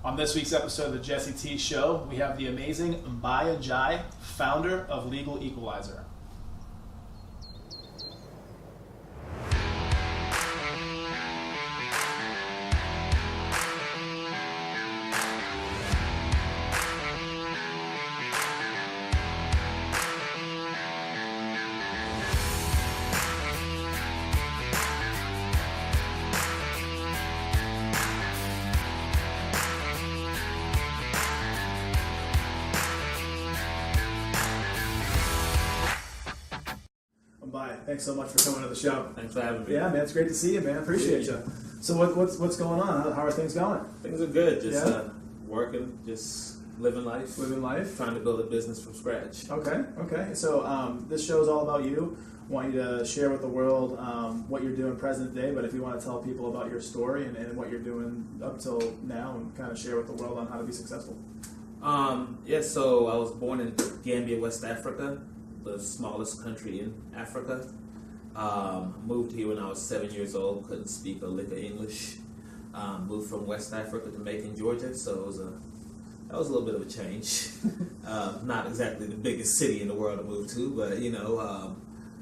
On this week's episode of the Jesse T Show, we have the amazing Mbye Njie, founder of Legal Equalizer. Mbye, thanks so much for coming to the show. Thanks for having me. Yeah, man, it's great to see you, man. Appreciate you. So what's going on? How are things going? Things are good. Just working, just living life. Living life. Trying to build a business from scratch. Okay. So this show is all about you. I want you to share with the world what you're doing present day, but if you want to tell people about your story and what you're doing up till now and kind of share with the world on how to be successful. So I was born in Gambia, West Africa, the smallest country in Africa. Moved here when I was 7 years old, couldn't speak a lick of English. Moved from West Africa to Macon, Georgia, so that was a little bit of a change. Not exactly the biggest city in the world to move to, but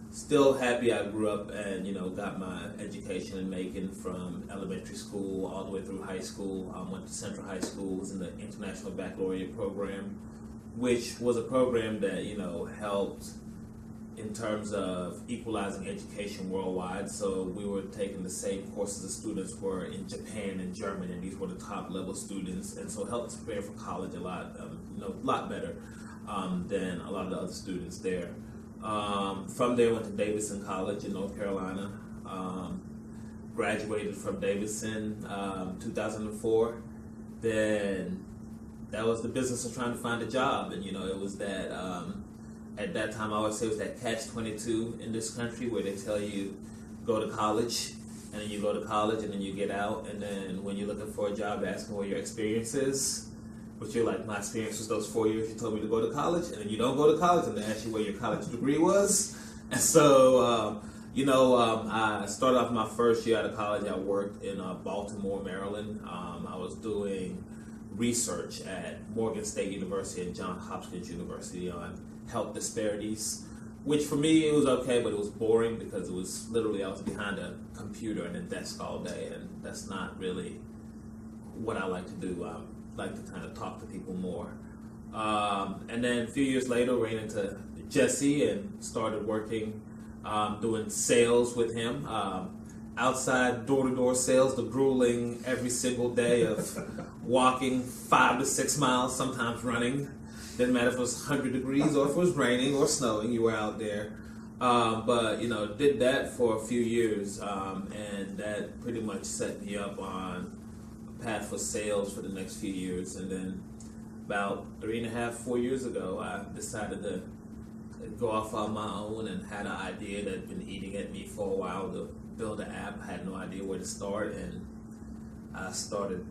still happy I grew up and got my education in Macon from elementary school all the way through high school. Went to Central High School, was in the International Baccalaureate program, which was a program that helped in terms of equalizing education worldwide. So we were taking the same courses the students were in Japan and Germany, and these were the top level students, and so helped us prepare for college a lot better than a lot of the other students there. From there, went to Davidson College in North Carolina. Graduated from Davidson 2004. Then that was the business of trying to find a job, and it was that. At that time, I always say it was that catch-22 in this country where they tell you go to college, and then you go to college, and then you get out, and then when you're looking for a job, asking what your experience is, but you're like, my experience was those 4 years you told me to go to college, and then you don't go to college, and they ask you where your college degree was. And so, I started off my first year out of college. I worked in Baltimore, Maryland. I was doing research at Morgan State University and Johns Hopkins University on health disparities, which for me it was okay, but it was boring because it was literally I was behind a computer and a desk all day, and that's not really what I like to do. I like to kind of talk to people more. And then a few years later, ran into Jesse and started working, doing sales with him. Outside door-to-door sales, the grueling every single day of walking 5 to 6 miles, sometimes running. Didn't matter if it was 100 degrees or if it was raining or snowing, you were out there. But did that for a few years, and that pretty much set me up on a path for sales for the next few years. And then about 3.5, 4 years ago, I decided to go off on my own and had an idea that had been eating at me for a while to build an app. I had no idea where to start, and I started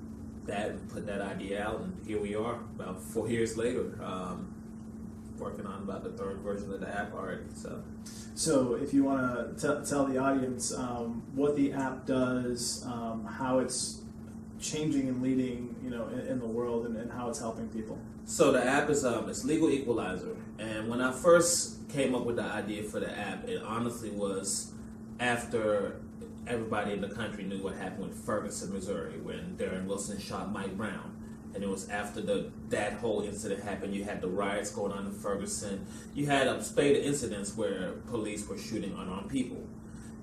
that and put that idea out, and here we are about 4 years later, working on about the third version of the app already. So if you want to tell the audience what the app does, how it's changing and leading in the world, and how it's helping people. So the app is it's Legal Equalizer, and when I first came up with the idea for the app, it honestly was after everybody in the country knew what happened with Ferguson, Missouri, when Darren Wilson shot Mike Brown. And it was after that whole incident happened. You had the riots going on in Ferguson. You had a spate of incidents where police were shooting unarmed people.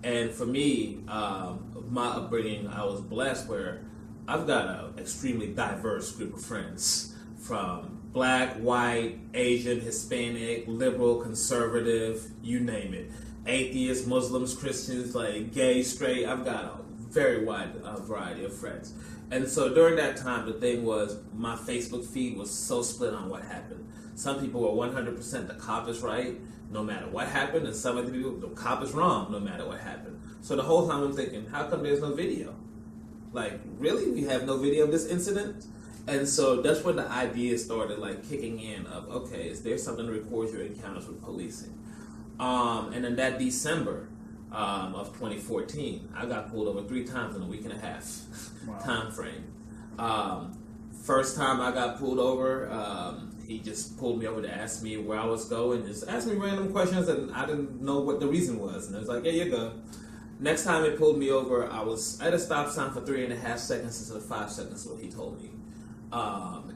And for me, my upbringing, I was blessed where I've got an extremely diverse group of friends, from black, white, Asian, Hispanic, liberal, conservative, you name it. Atheists, Muslims, Christians, like gay, straight. I've got a very wide variety of friends. And so during that time, the thing was, my Facebook feed was so split on what happened. Some people were 100% the cop is right, no matter what happened, and some other people, the cop is wrong, no matter what happened. So the whole time I'm thinking, how come there's no video? Like, really? We have no video of this incident? And so that's when the idea started kicking in of, okay, is there something to record your encounters with policing? And in that December of 2014, I got pulled over 3 times in a week and a half time frame. First time I got pulled over, he just pulled me over to ask me where I was going, just asked me random questions, and I didn't know what the reason was. And I was like, "Yeah, you go." Next time he pulled me over, I was at a stop sign for 3.5 seconds instead of 5 seconds, what he told me.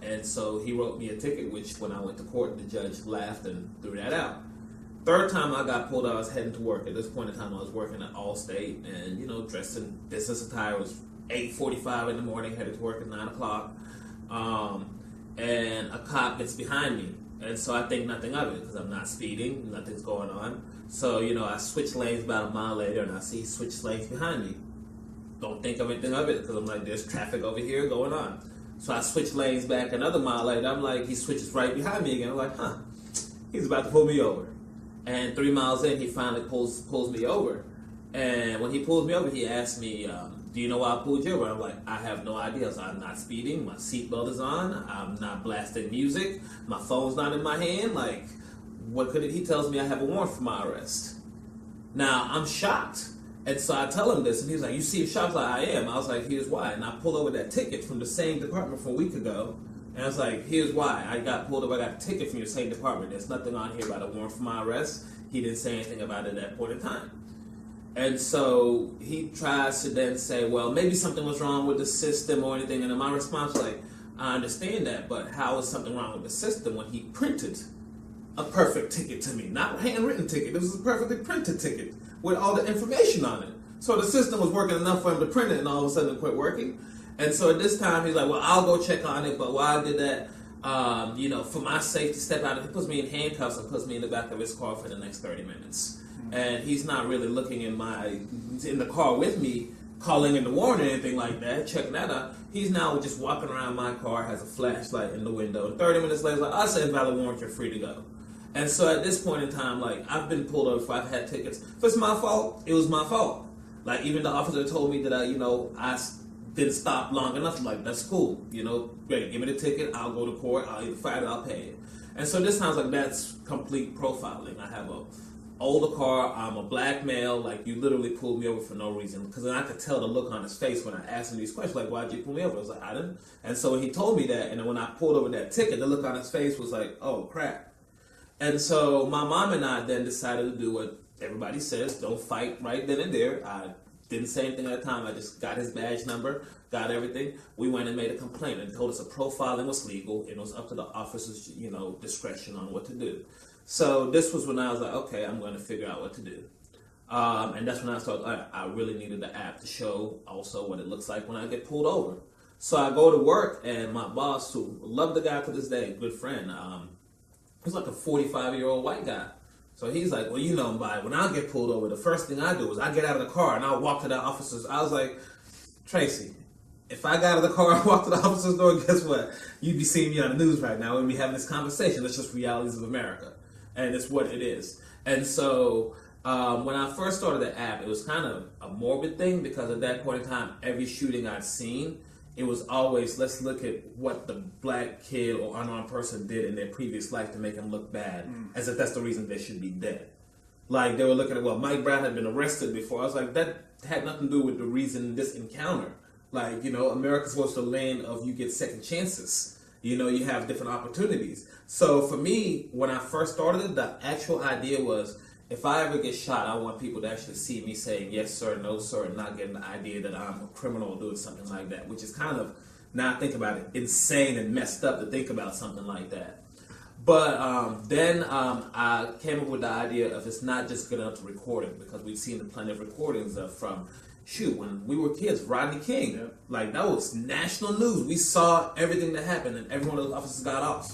And so he wrote me a ticket, which when I went to court, the judge laughed and threw that out. Third time I got pulled, I was heading to work. At this point in time, I was working at Allstate, and dressed in business attire. It was 8:45 in the morning, headed to work at 9 o'clock. And a cop gets behind me. And so I think nothing of it because I'm not speeding, nothing's going on. So, I switch lanes about a mile later and I see he switched lanes behind me. Don't think of anything of it because I'm like, there's traffic over here going on. So I switch lanes back another mile later. I'm like, he switches right behind me again. I'm like, he's about to pull me over. And 3 miles in, he finally pulls me over. And when he pulls me over, he asked me, do you know why I pulled you over? I'm like, I have no idea. So I'm not speeding. My seatbelt is on. I'm not blasting music. My phone's not in my hand. Like, what could it? He tells me I have a warrant for my arrest. Now, I'm shocked. And so I tell him this, and he's like, you seem shocked? Like, I am. I was like, here's why. And I pulled over that ticket from the same department from a week ago. And I was like, here's why. I got pulled over. I got a ticket from your same department. There's nothing on here about a warrant for my arrest. He didn't say anything about it at that point in time. And so he tries to then say, well, maybe something was wrong with the system or anything. And then my response was like, I understand that, but how is something wrong with the system when he printed a perfect ticket to me? Not a handwritten ticket. This was a perfectly printed ticket with all the information on it. So the system was working enough for him to print it, and all of a sudden it quit working. And so at this time, he's like, well, I'll go check on it, but while I did that, for my safety, step out. He puts me in handcuffs and puts me in the back of his car for the next 30 minutes. And he's not really looking in the car with me, calling in the warrant or anything like that, checking that out. He's now just walking around my car, has a flashlight in the window. And 30 minutes later, he's like, I said invalid warrant, you're free to go. And so at this point in time, like, I've been pulled over, I've had tickets. If it's my fault, it was my fault. Like, even the officer told me that I didn't stop long enough. I'm like, that's cool. Great, give me the ticket, I'll go to court, I'll either fight it, I'll pay it. And so this sounds like that's complete profiling. I have a older car, I'm a black male, like, you literally pulled me over for no reason. Because then I could tell the look on his face when I asked him these questions, like, why'd you pull me over? I was like, I didn't. And so when he told me that, and then when I pulled over that ticket, the look on his face was like, oh, crap. And so my mom and I then decided to do what everybody says, don't fight right then and there. I didn't say anything at the time. I just got his badge number, got everything. We went and made a complaint and told us that profiling was legal. It was up to the officer's, discretion on what to do. So this was when I was like, okay, I'm going to figure out what to do. And that's when I started, I really needed the app to show also what it looks like when I get pulled over. So I go to work, and my boss, who loved the guy to this day, good friend, he's like a 45-year-old white guy. So he's like, well, Mbye, when I get pulled over, the first thing I do is I get out of the car and I walk to the officer's. I was like, Tracy, if I got out of the car and walked to the officer's door, guess what? You'd be seeing me on the news right now. We'd be having this conversation. That's just realities of America. And it's what it is. And so when I first started the app, it was kind of a morbid thing because at that point in time, every shooting I'd seen, it was always, let's look at what the black kid or unarmed person did in their previous life to make them look bad, as if that's the reason they should be dead. Like, they were looking at, well, Mike Brown had been arrested before. I was like, that had nothing to do with the reason this encounter. Like, America's supposed to land of you get second chances. You have different opportunities. So for me, when I first started it, the actual idea was, if I ever get shot, I want people to actually see me saying yes, sir, no, sir, and not getting the idea that I'm a criminal or doing something like that, which is kind of, now I think about it, insane and messed up to think about something like that. But then I came up with the idea of it's not just good enough to record it, because we've seen plenty of recordings from, when we were kids, Rodney King. Yep. Like, that was national news. We saw everything that happened, and every one of those officers got off.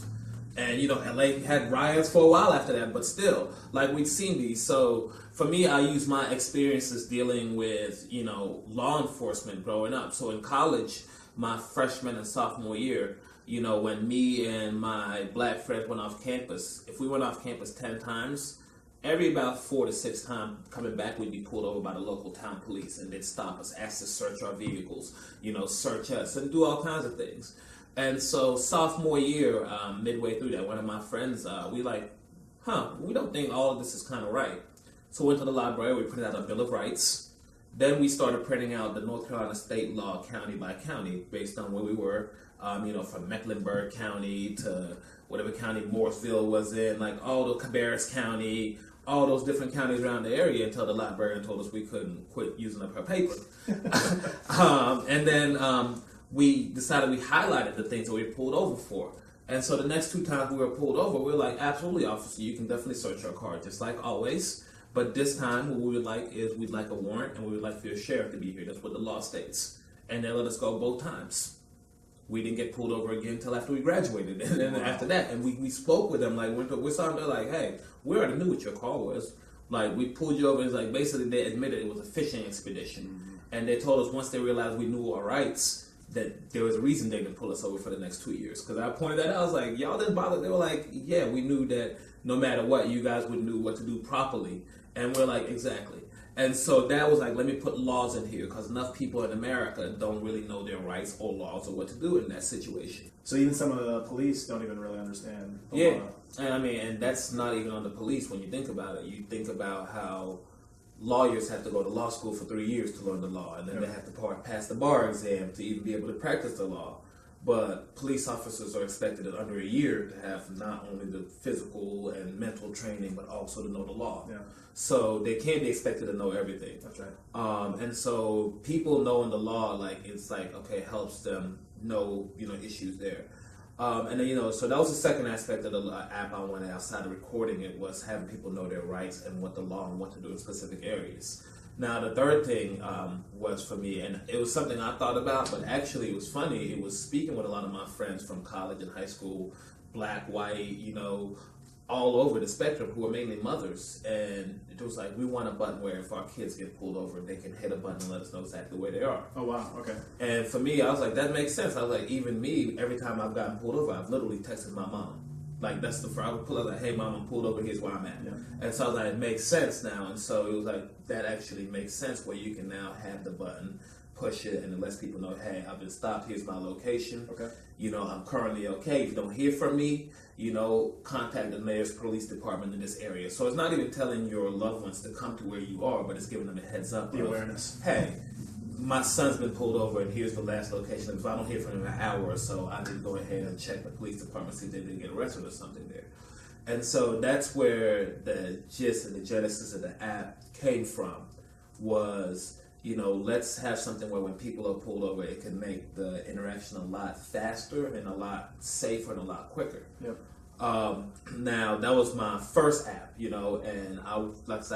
And, LA had riots for a while after that, but still, like, we'd seen these. So, for me, I use my experiences dealing with, law enforcement growing up. So, in college, my freshman and sophomore year, when me and my black friends went off campus, if we went off campus 10 times, every about 4 to 6 times coming back, we'd be pulled over by the local town police, and they'd stop us, ask to search our vehicles, search us, and do all kinds of things. And so sophomore year, midway through that, one of my friends, we don't think all of this is kind of right. So we went to the library, we printed out a Bill of Rights, Then we started printing out the North Carolina state law county by county based on where we were. From Mecklenburg County to whatever county Morrisville was in, like all the Cabarrus County, all those different counties around the area, until the librarian told us we couldn't quit using up her paper. And then we decided we highlighted the things that we were pulled over for. And so the next 2 times we were pulled over, we were like, absolutely, officer, you can definitely search our car, just like always. But this time, what we would like is we'd like a warrant, and we would like for your sheriff to be here. That's what the law states. And they let us go both times. We didn't get pulled over again until after we graduated. And then after that, and we spoke with them, like, we saw them, they're like, hey, we already knew what your car was. Like, we pulled you over. It's like, basically, they admitted it was a fishing expedition. Mm-hmm. And they told us once they realized we knew our rights, that there was a reason they didn't pull us over for the next 2 years. Because I pointed that out. I was like, y'all didn't bother. They were like, yeah, we knew that no matter what, you guys would know what to do properly. And we're like, exactly. And so that was like, let me put laws in here, because enough people in America don't really know their rights or laws or what to do in that situation. So even some of the police don't even really understand the yeah. law. And that's not even on the police when you think about it. You think about how lawyers have to go to law school for 3 years to learn the law, and then they have to pass the bar exam to even be able to practice the law. But police officers are expected in under a year to have not only the physical and mental training, but also to know the law. Yeah. So they can't be expected to know everything. That's right. And so people knowing the law, like, it's like, okay, helps them know, issues there. And then, so that was the second aspect of the app I wanted outside of recording it, was having people know their rights and what the law and what to do in specific areas. Now, the third thing was for me, and it was something I thought about, but actually it was funny. It was speaking with a lot of my friends from college and high school, black, white, all over the spectrum, who were mainly mothers. And it was like, we want a button where if our kids get pulled over, they can hit a button and let us know exactly where they are. Oh, wow. Okay. And for me, I was like, that makes sense. I was like, even me, every time I've gotten pulled over, I've literally texted my mom. Like, that's the first, I would pull up like, hey, mom, I'm pulled over, here's where I'm at. Yeah. And so I was like, it makes sense now. And so it was like, that actually makes sense, where you can now have the button, push it, and it lets people know, hey, I've been stopped, here's my location. Okay. I'm currently okay. If you don't hear from me, contact the nearest police department in this area. So it's not even telling your loved ones to come to where you are, but it's giving them a heads up. The awareness. Hey, my son's been pulled over, and here's the last location. If I don't hear from him in an hour or so, I need to go ahead and check the police department, see if they didn't get arrested or something there. And so that's where the gist and the genesis of the app came from, was, let's have something where when people are pulled over, it can make the interaction a lot faster and a lot safer and a lot quicker. Yep. Now, that was my first app, and I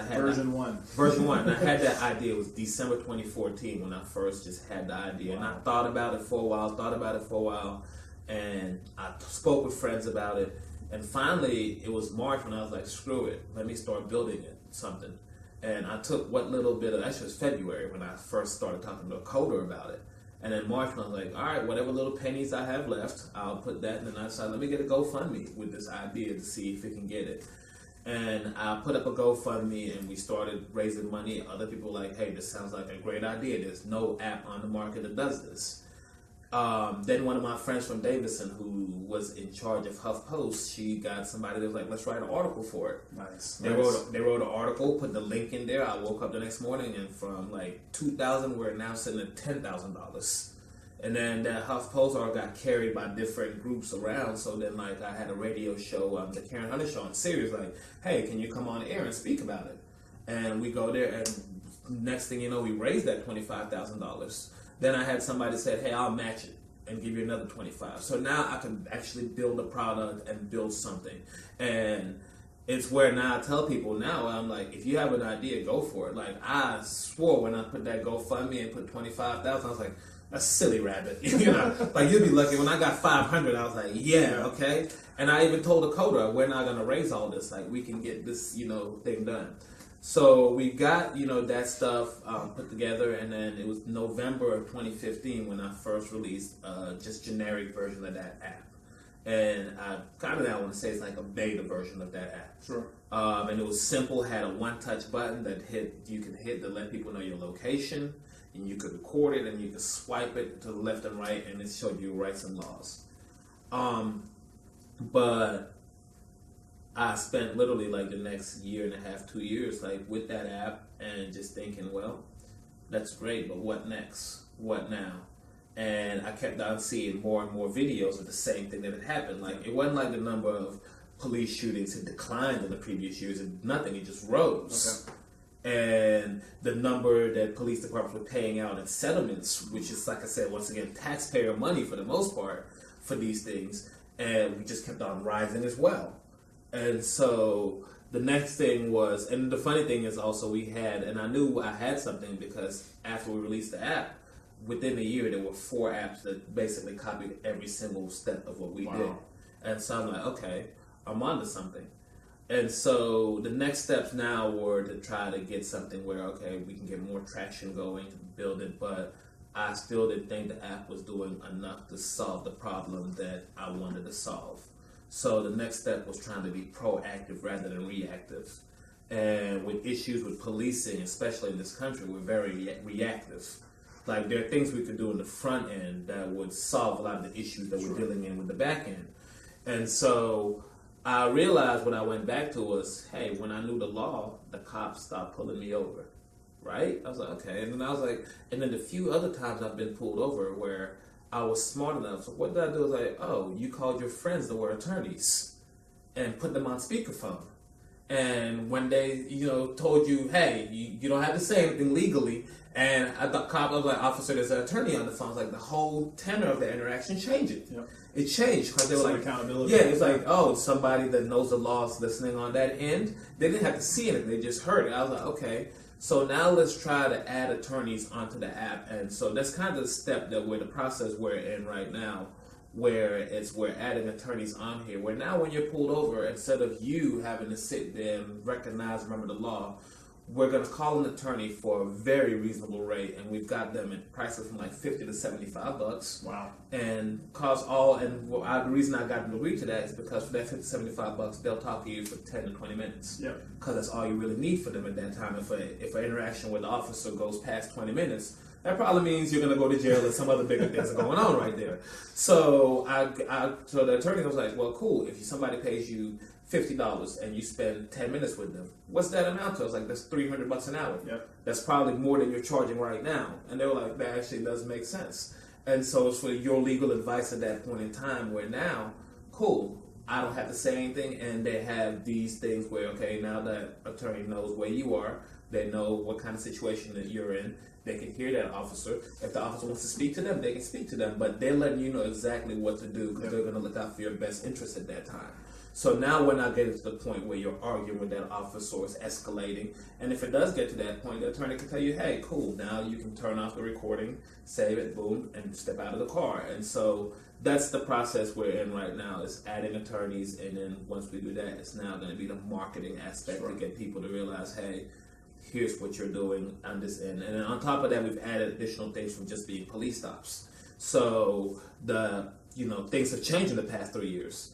had version one. Version one. And I had that idea. It was December 2014 when I first just had the idea. Wow. And I thought about it for a while, and I spoke with friends about it. And finally, it was March when I was like, screw it, let me start building something. And I took what little bit of, actually it was February when I first started talking to a coder about it. And in March, when I was like, all right, whatever little pennies I have left, I'll put that. And then I decided, let me get a GoFundMe with this idea to see if it can get it. And I put up a GoFundMe, and we started raising money. Other people were like, hey, this sounds like a great idea. There's no app on the market that does this. Then one of my friends from Davidson, who was in charge of HuffPost, she got somebody that was like, let's write an article for it. Nice. They wrote an article, put the link in there. I woke up the next morning, and from like $2,000, we're now sitting at $10,000. And then that HuffPost article got carried by different groups around. So then, like, I had a radio show, the Karen Hunter Show on Sirius, like, hey, can you come on air and speak about it? And we go there, and next thing you know, we raised that $25,000. Then I had somebody say, hey, I'll match it and give you another 25. So now I can actually build a product and build something. And it's where now I tell people now, I'm like, if you have an idea, go for it. Like, I swore when I put that GoFundMe and put 25,000, I was like, that's silly rabbit. Like, you'd be lucky. When I got 500, I was like, yeah, okay. And I even told the coder, we're not going to raise all this. Like, we can get this, thing done. So we got, that stuff put together, and then it was November of 2015 when I first released just generic version of that app. And I kind of now want to say it's like a beta version of that app. Sure. And it was simple, had a one-touch button that you could hit to let people know your location, and you could record it, and you could swipe it to the left and right, and it showed you rights and laws. But I spent literally like the next year and a half, 2 years, like with that app, and just thinking, well, That's great, but what next? What now? And I kept on seeing more and more videos of the same thing that had happened. Like, it wasn't like the number of police shootings had declined in the previous years. Nothing, it just rose. Okay. And the number that police departments were paying out in settlements, which is, like I said, once again, taxpayer money for the most part for these things, and we just kept on rising as well. And so the next thing was, and the funny thing is also we had, and I knew I had something because after we released the app, within a year there were 4 apps that basically copied every single step of what we did. And so I'm like, okay, I'm onto something. And so the next steps now were to try to get something where, okay, we can get more traction going, build it, but I still didn't think the app was doing enough to solve the problem that I wanted to solve. So the next step was trying to be proactive rather than reactive. And with issues with policing, especially in this country, we're very reactive. Like, there are things we could do in the front end that would solve a lot of the issues that we're dealing in with the back end. And so I realized what I went back to was, hey, when I knew the law, the cops stopped pulling me over, right? I was like, okay. And then I was like, and then the few other times I've been pulled over where I was smart enough. So what did I do? I was like, oh, you called your friends that were attorneys and put them on speakerphone. And when they, told you, hey, you don't have to say anything legally. And I thought, I was like, officer, there's an attorney on the phone. I was like, the whole tenor of the interaction changed. Yep. It changed because they were like, accountability. Yeah, it's like, oh, somebody that knows the law is listening on that end. They didn't have to see anything; they just heard it. I was like, okay, so now let's try to add attorneys onto the app. And so that's kind of the step that we're the process we're in right now, where we're adding attorneys on here. Where now, when you're pulled over, instead of you having to sit there and remember the law, we're going to call an attorney for a very reasonable rate, and we've got them at prices from like $50 to $75. Wow! And the reason I got them to agree to that is because for that $50 to $75, they'll talk to you for 10 to 20 minutes. Yep. Because that's all you really need for them at that time. If an interaction with the officer goes past 20 minutes, that probably means you're going to go to jail and some other bigger things are going on right there. So so the attorney was like, well, cool. If somebody pays you $50 and you spend 10 minutes with them, what's that amount to? I was like, that's $300 an hour. Yep. That's probably more than you're charging right now. And they were like, that actually does make sense. And so it's for your legal advice at that point in time where now, cool, I don't have to say anything, and they have these things where, okay, now that attorney knows where you are, they know what kind of situation that you're in, they can hear that officer. If the officer wants to speak to them, they can speak to them, but they're letting you know exactly what to do because they're going to look out for your best interest at that time. So now we're not getting to the point where you're arguing with that officer or it's escalating. And if it does get to that point, the attorney can tell you, hey, cool, now you can turn off the recording, save it, boom, and step out of the car. And so that's the process we're in right now, is adding attorneys. And then once we do that, it's now going to be the marketing aspect to get people to realize, hey, here's what you're doing on this end. And then on top of that, we've added additional things from just being police stops. So things have changed in the past 3 years.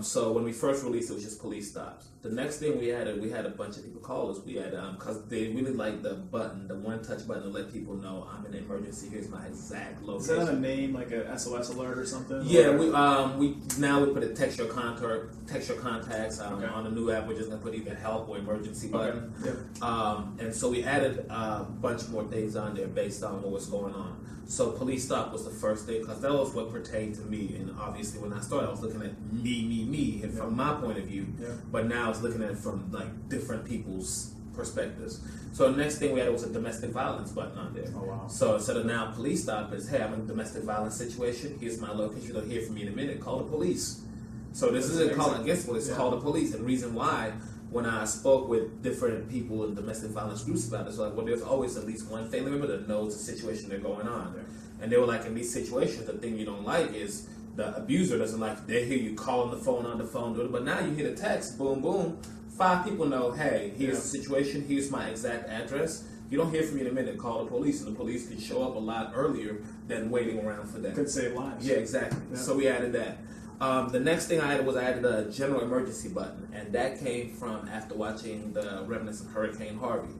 So when we first released it was just police stops. The next thing we had a bunch of people call us. We had, because they really like the one-touch button to let people know I'm in an emergency. Here's my exact location. Is that a name, like a SOS alert or something? Yeah, we put a text your contacts on the new app. We're just gonna put either help or emergency button. Okay. Yep. And so we added a bunch more things on there based on what was going on. So police stop was the first thing because that was what pertained to me. And obviously when I started, I was looking at me, and from my point of view. Yeah. But now I was looking at it from like different people's perspectives. So the next thing we had was a domestic violence button on there. Oh, wow. So instead of now police stop is, hey, I'm in a domestic violence situation. Here's my location. You're gonna hear from me in a minute. Call the police. So this isn't calling against police. It's call the police. And the reason why, when I spoke with different people in domestic violence groups about it, it's like, well, there's always at least one family member that knows the situation they're going on. Yeah. And they were like, in these situations, the thing you don't like is the abuser doesn't like, they hear you calling the phone on the phone, but now you hear the text, boom, boom, 5 people know, hey, here's the situation, here's my exact address. You don't hear from me in a minute, call the police, and the police can show up a lot earlier than waiting around for that. Could save lives. Yeah, exactly. Yeah. So we added that. The next thing I added a general emergency button, and that came from after watching the remnants of Hurricane Harvey.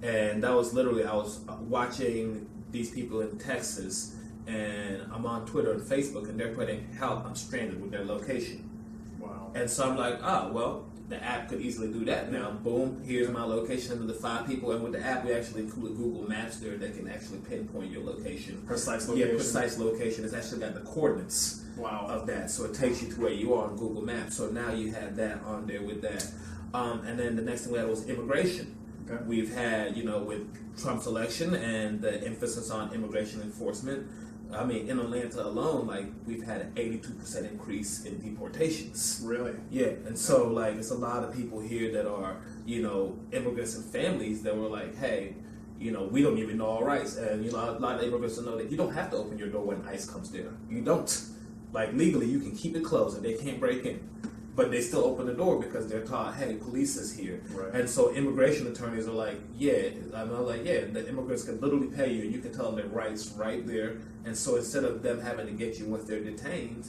And that was literally, I was watching these people in Texas, and I'm on Twitter and Facebook, and they're putting, help, I'm stranded with their location. Wow. And so I'm like, oh, well, the app could easily do that. Now, boom, here's my location of the 5 people, and with the app, we actually include Google Maps there that can actually pinpoint your location. Precise location. Yeah, precise location. It's actually got the coordinates of that, so it takes you to where you are on Google Maps. So now you have that on there with that. And then the next thing we had was immigration. Okay. We've had, with Trump's election and the emphasis on immigration enforcement, I mean, in Atlanta alone, like, we've had an 82% increase in deportations. Really? Yeah, and so, like, it's a lot of people here that are, immigrants and families that were like, hey, we don't even know our rights. And, a lot of immigrants don't know that you don't have to open your door when ICE comes there. You don't. Like, legally, you can keep it closed and they can't break in. But they still open the door because they're taught, hey, police is here. Right. And so immigration attorneys are like, the immigrants can literally pay you and you can tell them their rights right there. And so instead of them having to get you once they're detained,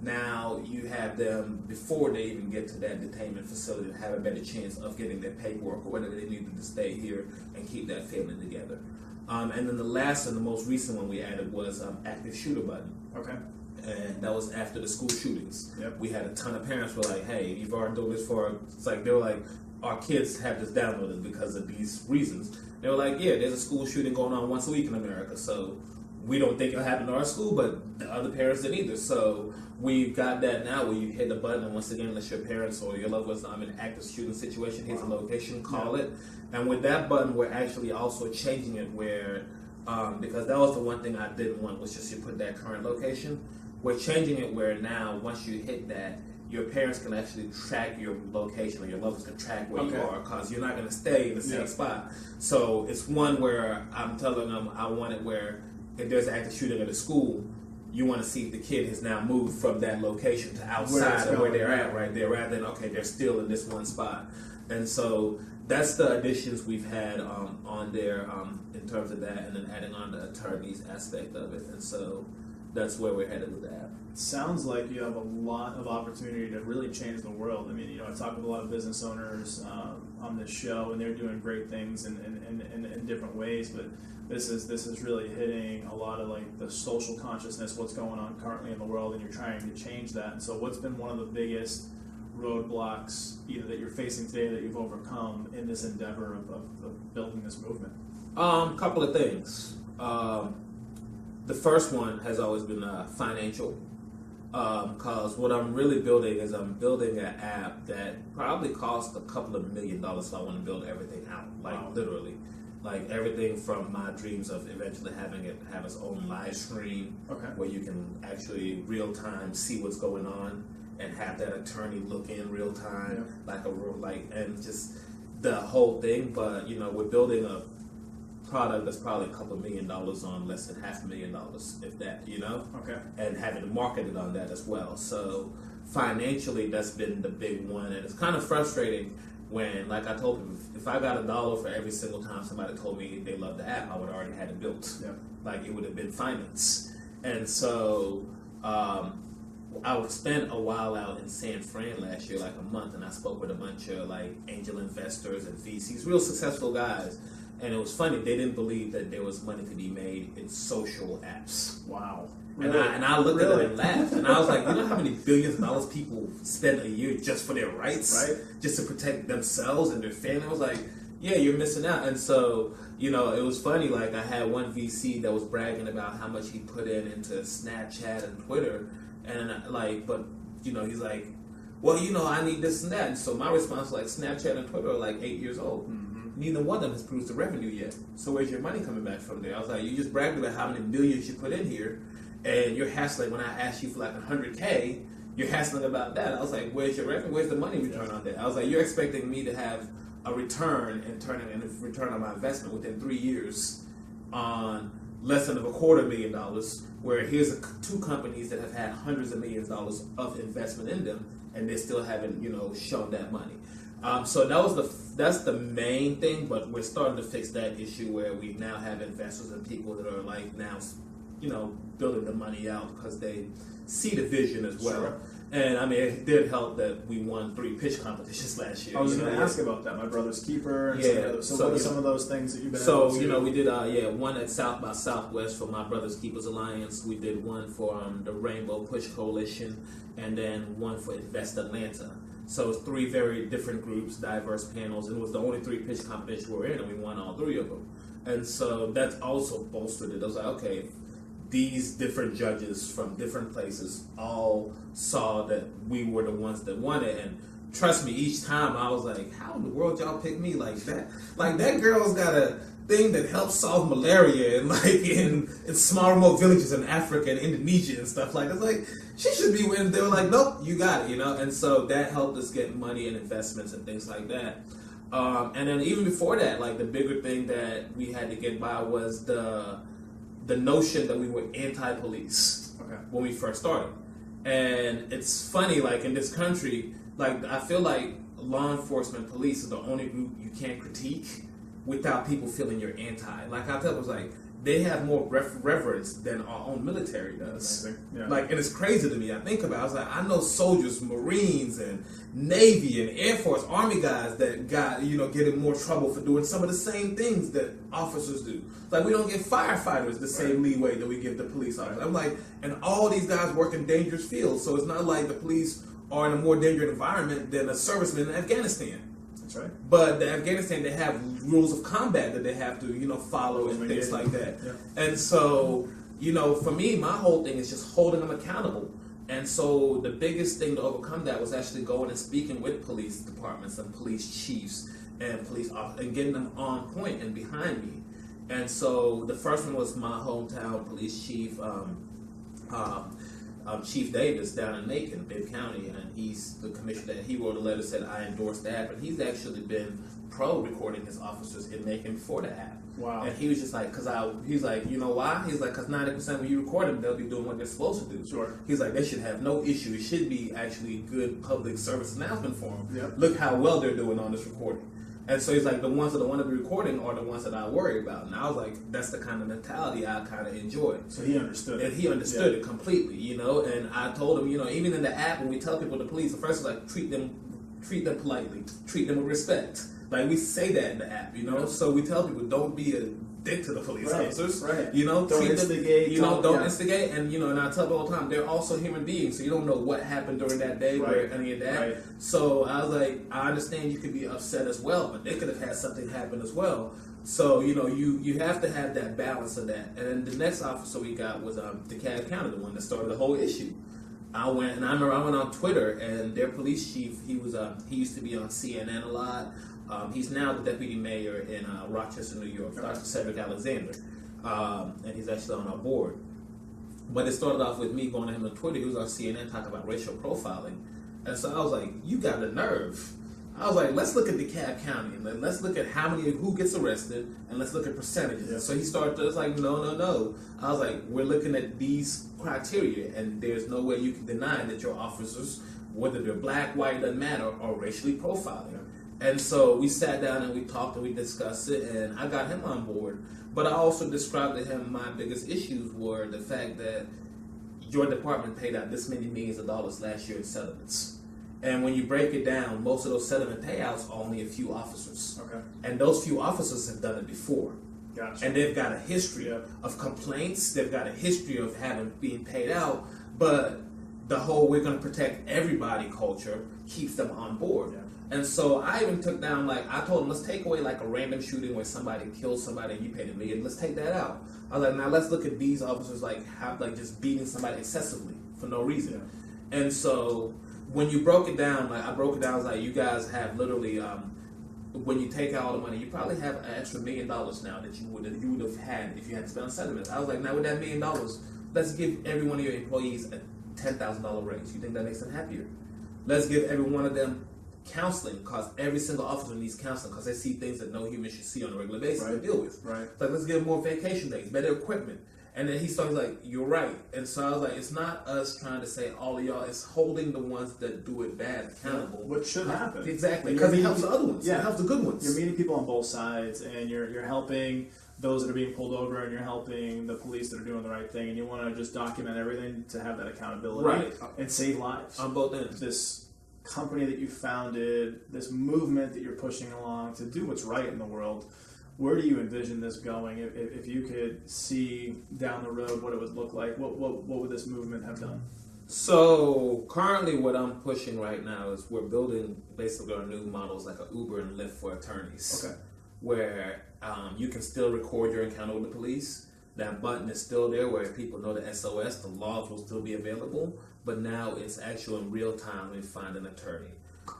now you have them, before they even get to that detainment facility, to have a better chance of getting their paperwork or whatever they need to stay here and keep that family together. And then the last and the most recent one we added was active shooter button. Okay. And that was after the school shootings. Yep. We had a ton of parents were like, hey, you've already done this for, it's like, they were like, our kids have this downloaded because of these reasons. They were like, yeah, there's a school shooting going on once a week in America, so we don't think it'll happen to our school, but the other parents didn't either. So we've got that now where you hit the button, and once again, unless your parents or your loved ones are in an active shooting situation, here's a location, call it. And with that button, we're actually also changing it where, because that was the one thing I didn't want, was just you put that current location. We're changing it where now, once you hit that, your parents can actually track your location, or your loved ones can track where you are, because you're not going to stay in the same spot. So it's one where I'm telling them I want it where if there's an active shooting at a school, you want to see if the kid has now moved from that location to outside of where they're at right there, rather than, okay, they're still in this one spot. And so that's the additions we've had on there in terms of that, and then adding on the attorneys aspect of it. And so that's where we're headed with that. It sounds like you have a lot of opportunity to really change the world. I mean, I talk with a lot of business owners on this show, and they're doing great things in different ways, but this is really hitting a lot of like the social consciousness, what's going on currently in the world, and you're trying to change that. And so what's been one of the biggest roadblocks either that you're facing today that you've overcome in this endeavor of building this movement? Couple of things. The first one has always been financial, because what I'm really building is I'm building an app that probably costs a couple of $1 million if I want to build everything out, literally. Like everything from my dreams of eventually having it have its own live stream, where you can actually real time see what's going on and have that attorney look in real time, and just the whole thing. But we're building a product that's probably a couple $1 million on less than $500,000, if that, and having to market it on that as well. So financially, that's been the big one, and it's kind of frustrating when, like I told people, if I got $1 for every single time somebody told me they loved the app, I would have already had it built. Like it would have been finance. And so I spent a while out in San Fran last year, like a month, and I spoke with a bunch of like angel investors and VCs, real successful guys. And it was funny, they didn't believe that there was money to be made in social apps. Wow. Really? And I looked at it and laughed. And I was like, you know how many billions of dollars people spend a year just for their rights? Right. Just to protect themselves and their family? I was like, yeah, you're missing out. And so, it was funny, like I had one VC that was bragging about how much he put into Snapchat and Twitter. And he's like, well, I need this and that. And so my response was like, Snapchat and Twitter are like 8 years old. Mm-hmm. Neither one of them has produced the revenue yet. So where's your money coming back from there? I was like, you just bragged about how many millions you put in here, and you're hassling when I asked you for like $100K, you're hassling about that. I was like, where's your revenue? Where's the money return on that? I was like, you're expecting me to have a return and return on my investment within 3 years on less than $250,000, where here's two companies that have had hundreds of millions of dollars of investment in them, and they still haven't, shown that money. So that's the main thing, but we're starting to fix that issue where we now have investors and people that are like now, building the money out because they see the vision as well. Sure. And I mean, it did help that we won 3 pitch competitions last year. I was going to ask about that. My Brother's Keeper. And so what are some of those things that you've been able to... we did one at South by Southwest for My Brother's Keepers Alliance. We did one for the Rainbow Push Coalition, and then one for Invest Atlanta. So it's 3 very different groups, diverse panels, and it was the only 3 pitch competitions we were in, and we won all 3 of them. And so that's also bolstered it. I was like, okay, these different judges from different places all saw that we were the ones that won it. And trust me, each time I was like, how in the world y'all pick me like that? Like, that girl's got a thing that helps solve malaria and like in small remote villages in Africa and Indonesia and stuff like that. It's like, she should be winning. They were like, nope, you got it, And so that helped us get money and investments and things like that. And then even before that, like the bigger thing that we had to get by was the notion that we were anti-police when we first started. And it's funny, like in this country, like I feel like law enforcement, police is the only group you can't critique without people feeling you're anti. Like I tell them, like they have more reverence than our own military does. Yeah. Like, and it's crazy to me. I think about it. I was like, I know soldiers, Marines, and Navy and Air Force, Army guys that got, get in more trouble for doing some of the same things that officers do. Like, we don't give firefighters the same leeway that we give the police officers. I'm like, and all these guys work in dangerous fields, so it's not like the police are in a more dangerous environment than a serviceman in Afghanistan. That's right. But the Afghanistan, they have rules of combat that they have to, follow and things like that. Yeah. And so, for me, my whole thing is just holding them accountable. And so the biggest thing to overcome that was actually going and speaking with police departments and police chiefs and police officers and getting them on point and behind me. And so the first one was my hometown police chief, Chief Davis down in Macon, Bibb County, and he's the commissioner. He wrote a letter said I endorsed the app, and he's actually been pro recording his officers in Macon before the app. Wow. And he was just like, he's like, you know why? He's like, because 90% when you record them, they'll be doing what they're supposed to do. Sure. He's like, they should have no issue. It should be actually good public service announcement for them. Yep. Look how well they're doing on this recording. And so he's like, the ones that I want to be recording are the ones that I worry about. And I was like, that's the kind of mentality I kind of enjoy. So he understood it. And he understood it completely, And I told him, even in the app, when we tell people the police, the first is like, treat them politely, treat them with respect. Like, we say that in the app, Yeah. So we tell people, don't be a dick to the police officers. Right. Don't instigate. Don't instigate. And, and I tell them all the time, they're also human beings, so you don't know what happened during that day or any of that. Right. So I was like, I understand you could be upset as well, but they could have had something happen as well. So, you have to have that balance of that. And then the next officer we got was DeKalb County, the one that started the whole issue. I went on Twitter, and their police chief, he used to be on CNN a lot. He's now the deputy mayor in Rochester, New York, Dr. Cedric Alexander, and he's actually on our board. But it started off with me going to him on Twitter. He was on CNN talking about racial profiling, and so I was like, "You got the nerve." I was like, "Let's look at DeKalb County, and let's look at who gets arrested, and let's look at percentages." Yeah. So he started to, like, no. I was like, "We're looking at these criteria, and there's no way you can deny that your officers, whether they're black, white, doesn't matter, are racially profiling." And so we sat down and we talked and we discussed it, and I got him on board. But I also described to him my biggest issues were the fact that your department paid out this many millions of dollars last year in settlements. And when you break it down, most of those settlement payouts are only a few officers. Okay. And those few officers have done it before. Gotcha. And they've got a history of complaints. They've got a history of being paid out. But the whole "we're going to protect everybody" culture keeps them on board. Yeah. And so I even took down, I told them, let's take away like a random shooting where somebody kills somebody and you paid $1 million. Let's take that out. I was like, now let's look at these officers just beating somebody excessively for no reason. Yeah. And so when you broke it down, I was like, you guys have literally, when you take out all the money, you probably have an extra $1 million now that you would have had if you had to spend on settlements. I was like, now with that $1 million, let's give every one of your employees a $10,000 raise. You think that makes them happier? Let's give every one of them counseling, because every single officer needs counseling because they see things that no human should see on a regular basis to deal with. Right. Like, let's give them more vacation days, better equipment. And then he started like, you're right. And so I was like, it's not us trying to say all of y'all, it's holding the ones that do it bad accountable. What should happen. Exactly, because it helps the other ones. Yeah. It helps the good ones. You're meeting people on both sides, and you're helping those that are being pulled over, and you're helping the police that are doing the right thing, and you want to just document everything to have that accountability and save lives. On both ends. This company that you founded, this movement that you're pushing along to do what's right in the world, where do you envision this going? If you could see down the road what it would look like, what would this movement have done? So currently, what I'm pushing right now is we're building basically our new models like a Uber and Lyft for attorneys. Okay. Where you can still record your encounter with the police. That button is still there where people know the SOS, the logs will still be available, but now it's actual in real time when you find an attorney.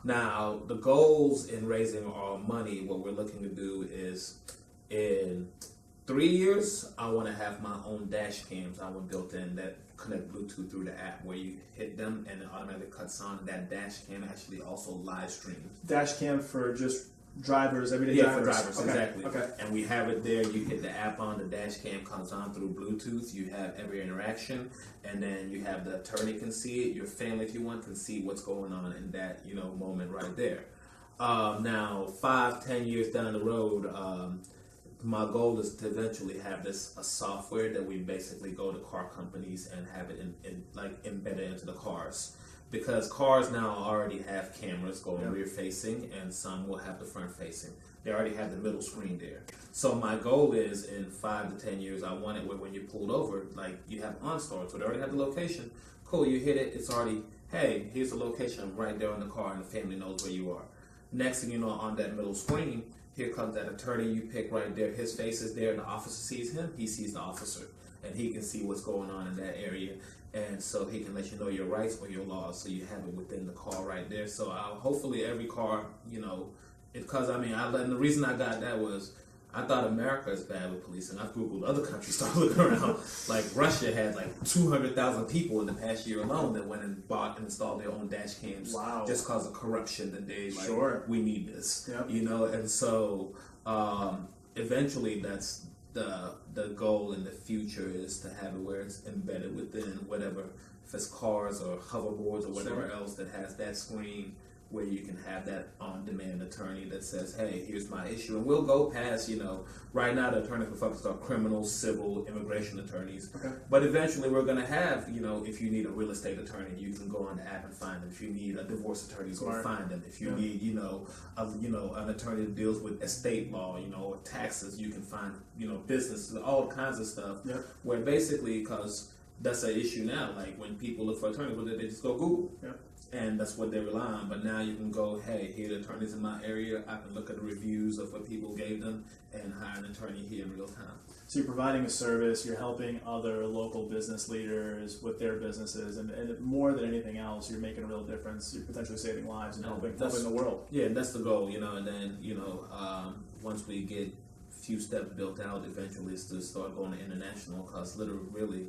Now, the goals in raising our money, what we're looking to do is in 3 years, I want to have my own dash cams I want built in that connect Bluetooth through the app where you hit them and it automatically cuts on. That dash cam actually also live streams. Dash cam for just drivers, everyday Yeah, drivers. for drivers, Okay. exactly. Okay. And we have it there. You hit the app on, the dash cam comes on through Bluetooth. You have every interaction, and then you have the attorney can see it. Your family, if you want, can see what's going on in that moment right there. Now, 5-10 years down the road, my goal is to eventually have this a software that we basically go to car companies and have it embedded into the cars. Because cars now already have cameras going rear facing and some will have the front facing. They already have the middle screen there. So my goal is in 5 to 10 years, I want it where when you pulled over, like you have OnStar, so they already have the location. Cool, you hit it, it's already, hey, here's the location right there in the car and the family knows where you are. Next thing you know, on that middle screen, here comes that attorney you pick right there. His face is there and the officer sees him, he sees the officer. And he can see what's going on in that area. And so he can let you know your rights or your laws, so you have it within the car right there. So hopefully every car, because and the reason I got that was I thought America is bad with policing. I've Googled other countries, started looking around. Like Russia had like 200,000 people in the past year alone that went and bought and installed their own dash cams. Wow. Just because of corruption that they we need this. Yep. And so eventually that's the goal in the future is to have it where it's embedded within whatever, if it's cars or hoverboards or whatever else that has that screen where you can have that on-demand attorney that says, hey, here's my issue. And we'll go past, right now the attorneys are focused on criminal, civil, immigration attorneys. Okay. But eventually we're going to have, if you need a real estate attorney, you can go on the app and find them. If you need a divorce attorney, go find them. If you need, an attorney that deals with estate law, or taxes, you can find, business, all kinds of stuff. Yeah. Where basically, because that's an issue now, like when people look for attorneys, they just go Google. Yeah. And that's what they rely on. But now you can go, hey, here are the attorneys in my area. I can look at the reviews of what people gave them and hire an attorney here in real time. So you're providing a service, you're helping other local business leaders with their businesses, and more than anything else, you're making a real difference. You're potentially saving lives and helping the world. Yeah, that's the goal, and then, once we get a few steps built out, eventually it's to start going to international, because literally,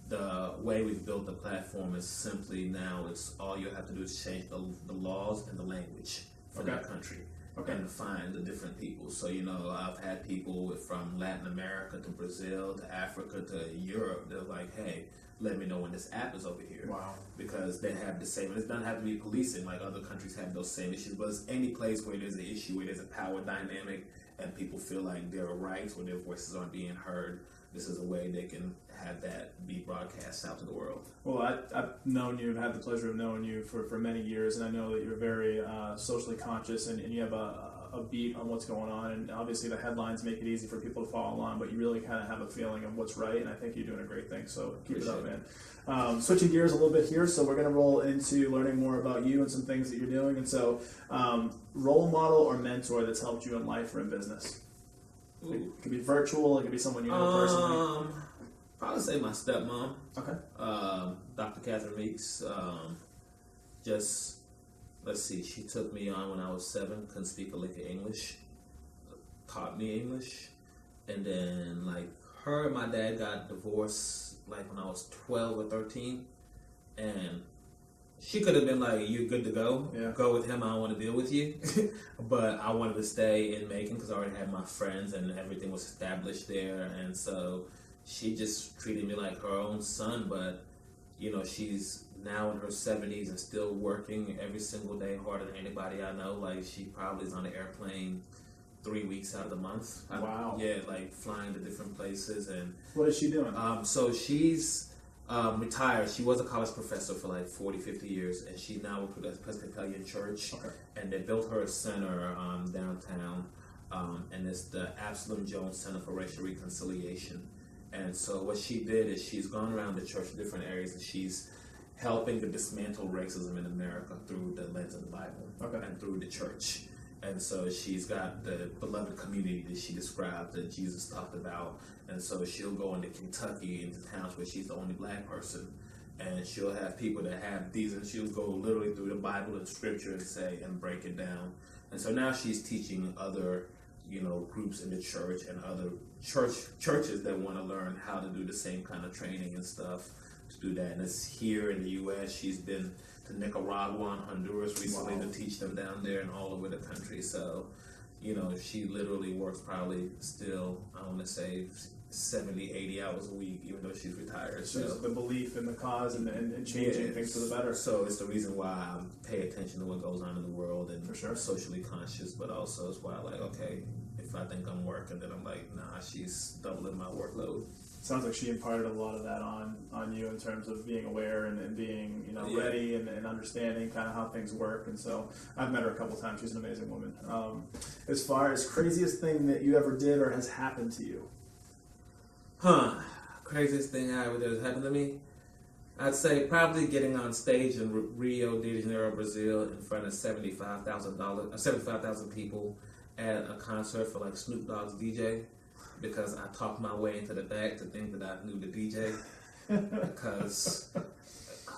the way we've built the platform is simply now it's all you have to do is change the laws and the language for that country and find the different people. So, I've had people from Latin America to Brazil to Africa to Europe. They're like, hey, let me know when this app is over here. Wow. Because they have the same, it doesn't have to be policing like other countries have those same issues, but it's any place where there's an issue, where there's a power dynamic and people feel like their rights or their voices aren't being heard. This is a way they can have that be broadcast out to the world. Well, I've known you, I've had the pleasure of knowing you for many years, and I know that you're very socially conscious and you have a beat on what's going on, and obviously the headlines make it easy for people to follow along, but you really kind of have a feeling of what's right, and I think you're doing a great thing, so keep it up, man. Switching gears a little bit here, so we're going to roll into learning more about you and some things that you're doing, and so role model or mentor that's helped you in life or in business? It could be virtual, it could be someone you know personally. Probably say my stepmom. Okay. Dr. Catherine Meeks. Let's see, she took me on when I was 7, couldn't speak a lick of English, taught me English, and then her and my dad got divorced when I was 12 or 13, and she could have been like, you're good to go. Yeah. Go with him. I don't want to deal with you. But I wanted to stay in Macon because I already had my friends and everything was established there. And so she just treated me like her own son. But, she's now in her 70s and still working every single day harder than anybody I know. She probably is on an airplane 3 weeks out of the month. Wow. Flying to different places. And what is she doing? So she's retired. She was a college professor for 40, 50 years, and she now works with the Presbyterian Church. Okay. And they built her a center downtown, and it's the Absalom Jones Center for Racial Reconciliation. And so what she did is she's gone around the church in different areas, and she's helping to dismantle racism in America through the lens of the Bible and through the church. And so she's got the beloved community that she described that Jesus talked about. And so she'll go into Kentucky, into towns where she's the only black person. And she'll have people that have these, and she'll go literally through the Bible and scripture and say, and break it down. And so now she's teaching other, groups in the church and other churches that want to learn how to do the same kind of training and stuff to do that. And it's here in the U.S. She's been to Nicaragua and Honduras recently to teach them down there and all over the country. So, she literally works probably still, I want to say, 70, 80 hours a week, even though she's retired. So the belief in the cause and changing things for the better. So it's the reason why I pay attention to what goes on in the world and for sure. Socially conscious, but also it's why I like, okay, if I think I'm working, then I'm like, nah, she's doubling my workload. Sounds like she imparted a lot of that on you in terms of being aware and being ready and understanding kind of how things work. And so I've met her a couple times. She's an amazing woman. As far as craziest thing that you ever did or has happened to you? Craziest thing I ever did has happened to me? I'd say probably getting on stage in Rio de Janeiro, Brazil, in front of 75,000 people at a concert for like Snoop Dogg's DJ, because I talked my way into the back to think that I knew the DJ, because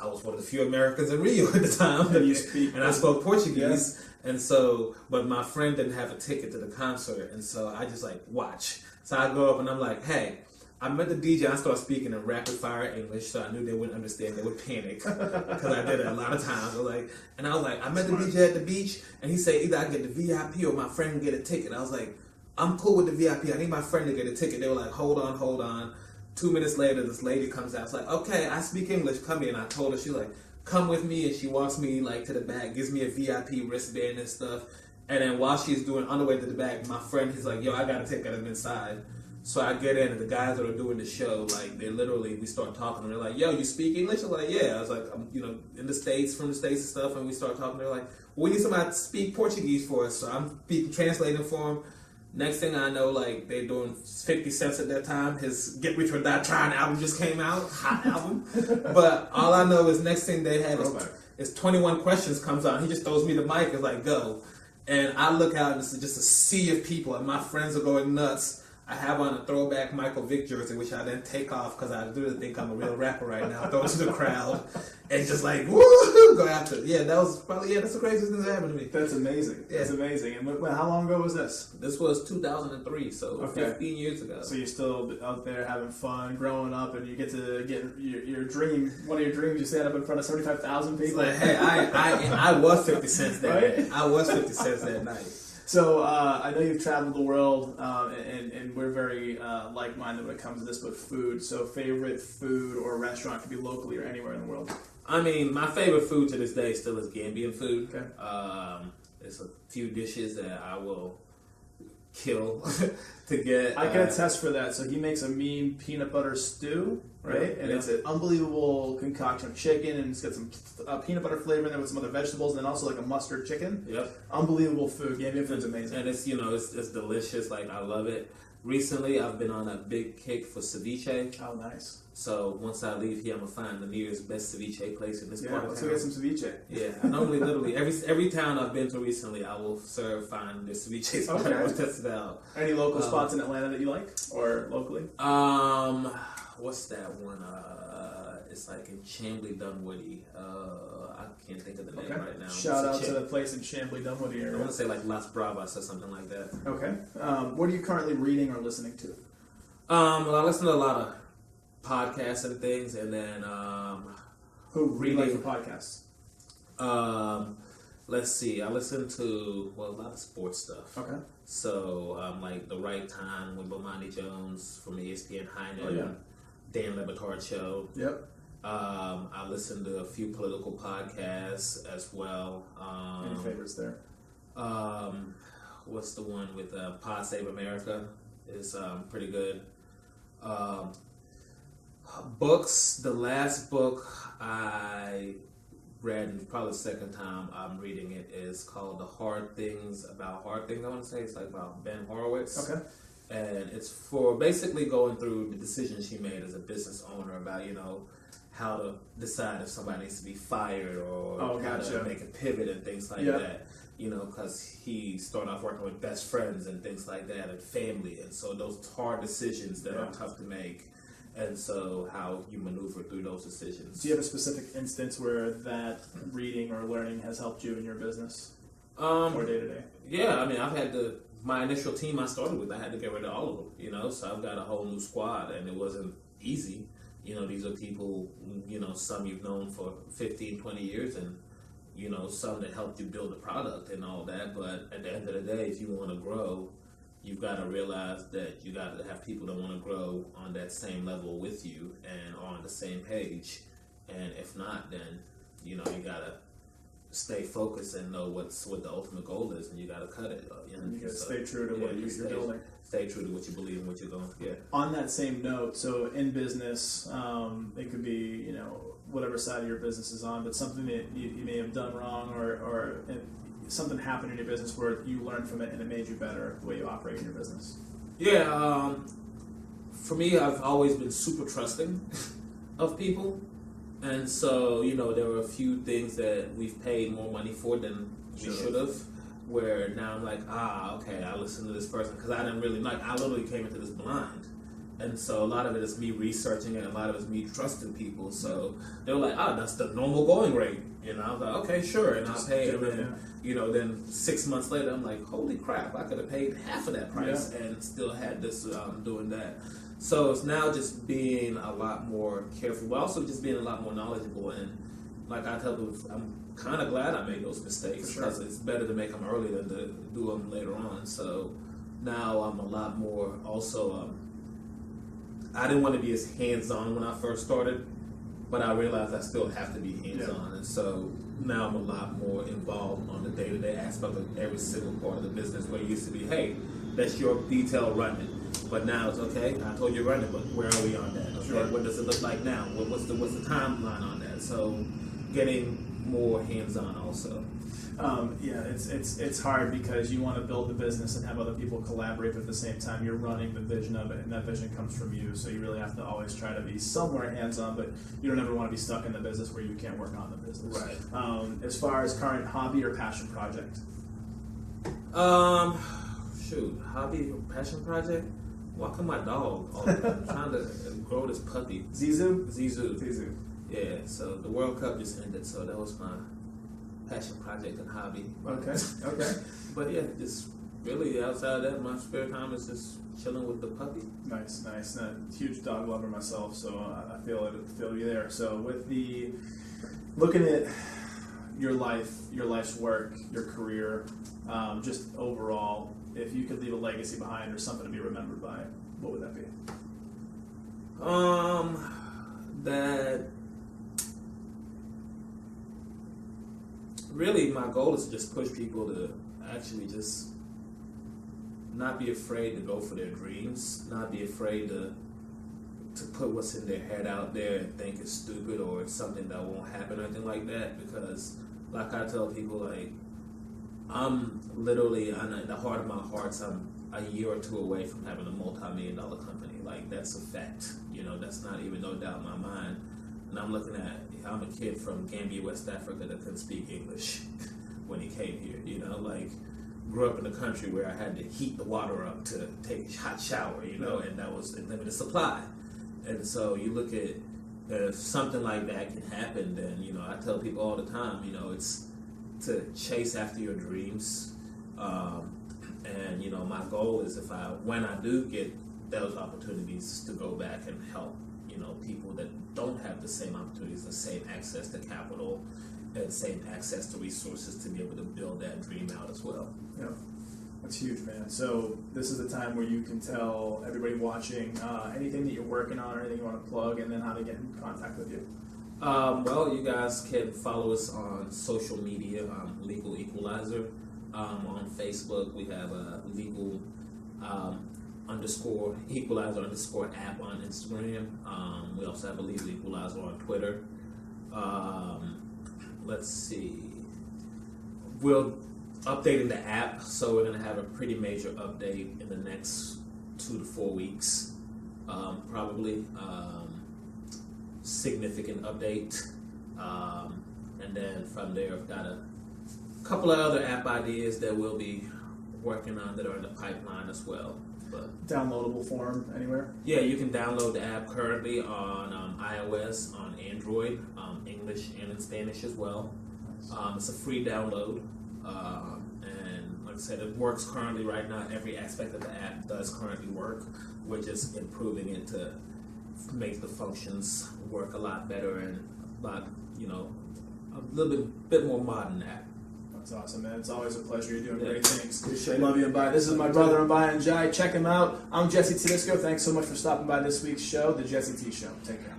I was one of the few Americans in Rio at the time, and I spoke Portuguese, and so, but my friend didn't have a ticket to the concert, and so I just like, watch. So I go up and I'm like, hey, I met the DJ, I started speaking in rapid fire English, so I knew they wouldn't understand, they would panic, because I did it a lot of times. I was like, I met the DJ at the beach, and he said either I get the VIP or my friend can get a ticket. I was like, I'm cool with the VIP, I need my friend to get a ticket. They were like, hold on. 2 minutes later, this lady comes out, it's like, okay, I speak English, come here. And I told her, she's like, come with me, and she walks me like to the back, gives me a VIP wristband and stuff. And then while she's on the way to the back, my friend, he's like, yo, I got a ticket, I'm inside. So I get in, and the guys that are doing the show, like, we start talking, and they're like, yo, you speak English? I'm like, yeah. I was like, I'm, in the States, from the States and stuff, and we start talking, they're like, well, we need somebody to speak Portuguese for us. So I'm translating for them. Next thing I know, like, they're doing 50 Cent at that time. His Get Rich or Die Trying album just came out, hot album. But all I know is next thing they have is 21 Questions comes out. He just throws me the mic and like, go. And I look out, and it's just a sea of people, and my friends are going nuts. I have on a throwback Michael Vick jersey, which I didn't take off because I do think I'm a real rapper right now. Throw it to the crowd and just like, woo, go after it. Yeah, that's the craziest thing that happened to me. That's amazing. Yeah. That's amazing. And how long ago was this? This was 2003, so 15 years ago. So you're still out there having fun, growing up, and you get to get your dream, one of your dreams, you stand up in front of 75,000 people. Like, hey, I was 50 cents that night. I was 50 cents that night. So I know you've traveled the world, and we're very like-minded when it comes to this, but food. So favorite food or restaurant could be locally or anywhere in the world. I mean, my favorite food to this day still is Gambian food. Okay. There's a few dishes that I will kill to get. I can attest for that. So he makes a mean peanut butter stew, right? And it's an unbelievable concoction of chicken, and it's got some peanut butter flavor in there with some other vegetables, and then also like a mustard chicken. Yep. Unbelievable food. Gambian food's amazing. And it's, it's delicious. Like, I love it. Recently, I've been on a big kick for ceviche. Oh, nice. So once I leave here, I'm gonna find the nearest best ceviche place in this part of town. Let's go get some ceviche. Yeah, I normally literally every town I've been to recently, I will find the ceviche spot. I will test it out. Any local spots in Atlanta that you like, or locally? What's that one? It's like in Chambly, Dunwoody. I can't think of the name right now. Shout out to the place in Chambly, Dunwoody area. I want to say like Las Bravas or something like that. Okay. What are you currently reading or listening to? Well, I listen to a lot of podcasts and things, and then who reading for podcasts? Let's see. I listen to a lot of sports stuff. Okay. So like The Right Time with Bomani Jones from ESPN High Noon, Dan Le Batard Show. Yep. I listen to a few political podcasts as well. Any favorites there? What's the one with Pod Save America? Is pretty good. Books. The last book I read, and probably the second time I'm reading it, is called The Hard Things About Hard Things. I want to say it's like about Ben Horowitz. Okay. And it's for basically going through the decisions she made as a business owner about, how to decide if somebody needs to be fired or how gotcha. to make a pivot and things like that. Because he started off working with best friends and things like that and family. And so those hard decisions that are tough to make. And so how you maneuver through those decisions. Do you have a specific instance where that reading or learning has helped you in your business or day to day? Yeah, I mean, I've had my initial team I started with, I had to get rid of all of them, so I've got a whole new squad, and it wasn't easy. These are people, some you've known for 15, 20 years, and, some that helped you build the product and all that. But at the end of the day, if you want to grow, you've got to realize that you got to have people that want to grow on that same level with you and on the same page. And if not, then, you got to stay focused and know what the ultimate goal is, and you got to cut it. And you got to stay true to what you're building. Stay true to what you believe and what you're going. Yeah. On that same note, so in business, it could be whatever side of your business is on, but something that you may have done wrong or something happened in your business where you learned from it and it made you better the way you operate in your business. Yeah. For me, I've always been super trusting of people. And so, there were a few things that we've paid more money for than we should have, where now I'm like, okay, I listened to this person, because I didn't really I literally came into this blind. And so a lot of it is me researching it, and a lot of it is me trusting people. So they were like, that's the normal going rate. I was like, okay, sure. And I paid them, and, then 6 months later, I'm like, holy crap, I could have paid half of that price and still had this doing that. So it's now just being a lot more careful, but also just being a lot more knowledgeable. And like I tell people, I'm kind of glad I made those mistakes, because it's better to make them early than to do them later on. So now I'm a lot more also, I didn't want to be as hands-on when I first started, but I realized I still have to be hands-on. And so now I'm a lot more involved on the day-to-day aspect of every single part of the business, where it used to be, hey, that's your detail running. But now it's okay, I told you running, but where are we on that? Okay, what does it look like now? What's the timeline on that? So getting more hands-on also. It's hard because you want to build the business and have other people collaborate, but at the same time you're running the vision of it, and that vision comes from you. So you really have to always try to be somewhere hands-on, but you don't ever want to be stuck in the business where you can't work on the business. Right. As far as current hobby or passion project? Hobby or passion project? Walking my dog. I'm trying to grow this puppy. Zizu. Yeah, so the World Cup just ended, so that was my passion project and hobby. Okay. But yeah, just really outside of that, my spare time is just chilling with the puppy. Nice. Huge dog lover myself, so I feel you there. So with looking at your life's work, your career, just overall, if you could leave a legacy behind or something to be remembered by, what would that be? That really my goal is to just push people to actually just not be afraid to go for their dreams, not be afraid to put what's in their head out there and think it's stupid or it's something that won't happen or anything like that. Because like I tell people, like, I'm literally, in the heart of my hearts, I'm a year or two away from having a multi-million-dollar company. Like, that's a fact. That's not even no doubt in my mind. And I'm looking at, I'm a kid from Gambia, West Africa, that couldn't speak English when he came here, grew up in a country where I had to heat the water up to take a hot shower, and that was a limited supply. And so you look at, if something like that can happen, then, I tell people all the time, it's to chase after your dreams. And, my goal is when I do get those opportunities, to go back and help, people that don't have the same opportunities, the same access to capital, and same access to resources to be able to build that dream out as well. Yeah, that's huge, man. So this is the time where you can tell everybody watching anything that you're working on or anything you want to plug, and then how to get in contact with you. Well, you guys can follow us on social media, Legal Equalizer. On Facebook, we have a legal _Equalizer _app on Instagram. We also have a Legal Equalizer on Twitter. Let's see. We're updating the app, so we're going to have a pretty major update in the next 2 to 4 weeks, probably. significant update. And then from there, I've got a couple of other app ideas that we'll be working on that are in the pipeline as well. But Downloadable form anywhere? yeah, you can download the app currently on iOS, on Android, English and in Spanish as well. It's a free download, and like I said, it works currently right now. Every aspect of the app does currently work. We're just improving it to make the functions work a lot better and a lot, a little bit more modern app. That's awesome, man. It's always a pleasure. You're doing Yeah. great things. Appreciate it. Love you, Mbye. This is my brother, Mbye Njie. Check him out. I'm Jesse Tedisco. Thanks so much for stopping by this week's show, The Jesse T Show. Take care.